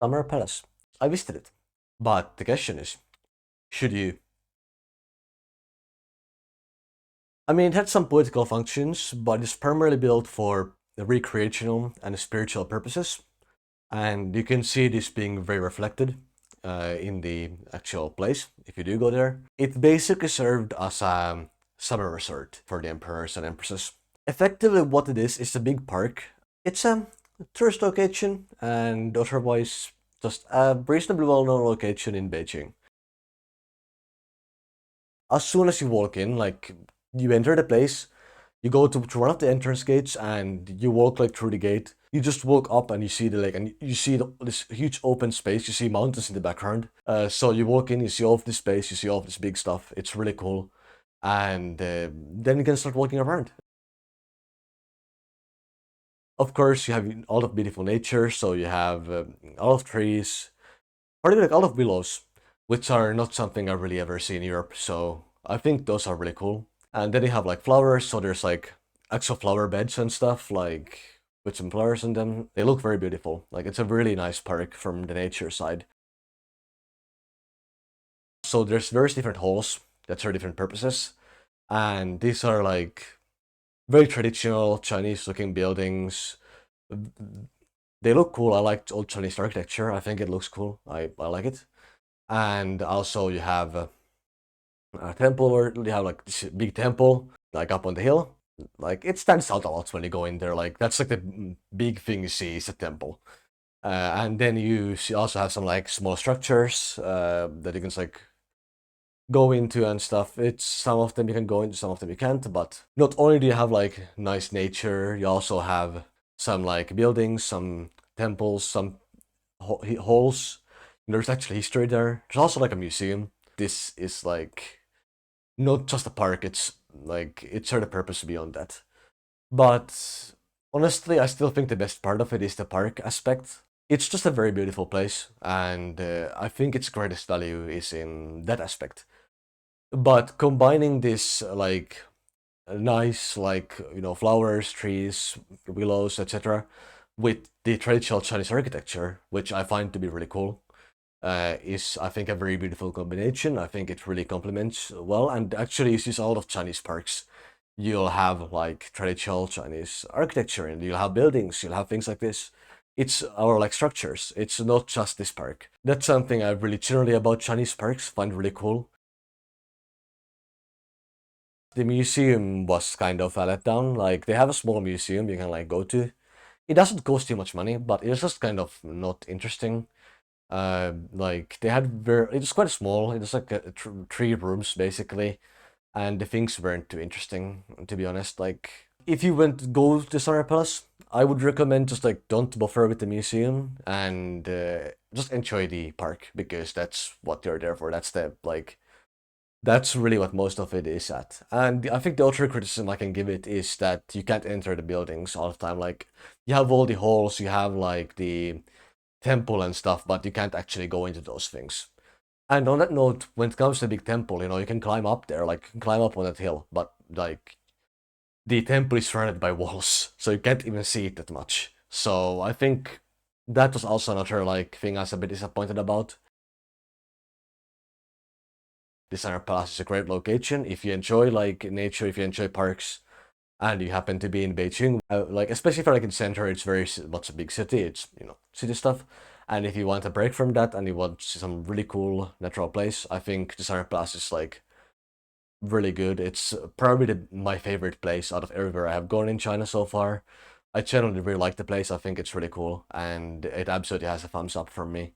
Summer Palace. I visited it. But the question is, should you? I mean, it had some political functions, but it's primarily built for the recreational and spiritual purposes. And you can see this being very reflected in the actual place if you do go there. It basically served as a summer resort for the emperors and empresses. Effectively, what it is a big park. It's a tourist location and otherwise just a reasonably well-known location in Beijing. As soon as you walk in, like you enter the place, you go to one of the entrance gates and you walk like through the gate. You just walk up and you see the lake and you see this huge open space. You see mountains in the background. So you walk in, you see all of this space, you see all of this big stuff. It's really cool. And then you can start walking around. Of course, you have all of beautiful nature. So you have all of trees, or even like all of willows, which are not something I really ever see in Europe. So I think those are really cool. And then you have like flowers, so there's like actual flower beds and stuff, like with some flowers in them. They look very beautiful. Like it's a really nice park from the nature side. So there's various different halls that serve different purposes. And these are like very traditional Chinese looking buildings. They look cool. I like old Chinese architecture. I think it looks cool. I like it. And also you have a temple, or you have like this big temple like up on the hill. Like it stands out a lot when you go in there. Like that's like the big thing you see is a temple. And then you also have some like small structures that you can just, like go into and stuff. It's some of them you can go into, some of them you can't. But not only do you have like nice nature, you also have some like buildings, some temples, some halls. There's actually history there. There's also like a museum. This is like not just a park. It's like it served a purpose beyond that. But honestly, I still think the best part of it is the park aspect. It's just a very beautiful place, and I think its greatest value is in that aspect. But combining this like nice like flowers, trees, willows, etc., with the traditional Chinese architecture, which I find to be really cool, is I think a very beautiful combination. I think it really complements well, and actually you see a lot of Chinese parks. You'll have like traditional Chinese architecture, and you'll have buildings, you'll have things like this. It's our like structures. It's not just this park. That's something I really generally about Chinese parks find really cool. The museum was kind of a letdown. Like they have a small museum you can like go to. It doesn't cost too much money, but it's just kind of not interesting. Like they had it was quite small. It was like three rooms basically, and the things weren't too interesting to be honest. Like if you went to go to Summer Palace, I would recommend just like don't bother with the museum and just enjoy the park because that's what you're there for. That's really what most of it is at. And I think the other criticism I can give it is that you can't enter the buildings all the time. Like you have all the halls, you have like the temple and stuff, but you can't actually go into those things. And on that note, when it comes to the big temple, you can climb up there, like climb up on that hill, but like the temple is surrounded by walls, so you can't even see it that much. So I think that was also another like thing I was a bit disappointed about. Designer Palace is a great location if you enjoy like nature, if you enjoy parks, and you happen to be in Beijing. Like especially if you're like in center, it's very much a big city. It's city stuff. And if you want a break from that and you want some really cool natural place, I think Designer Palace is like really good. It's probably my favorite place out of everywhere I have gone in China so far. I generally really like the place. I think it's really cool, and it absolutely has a thumbs up from me.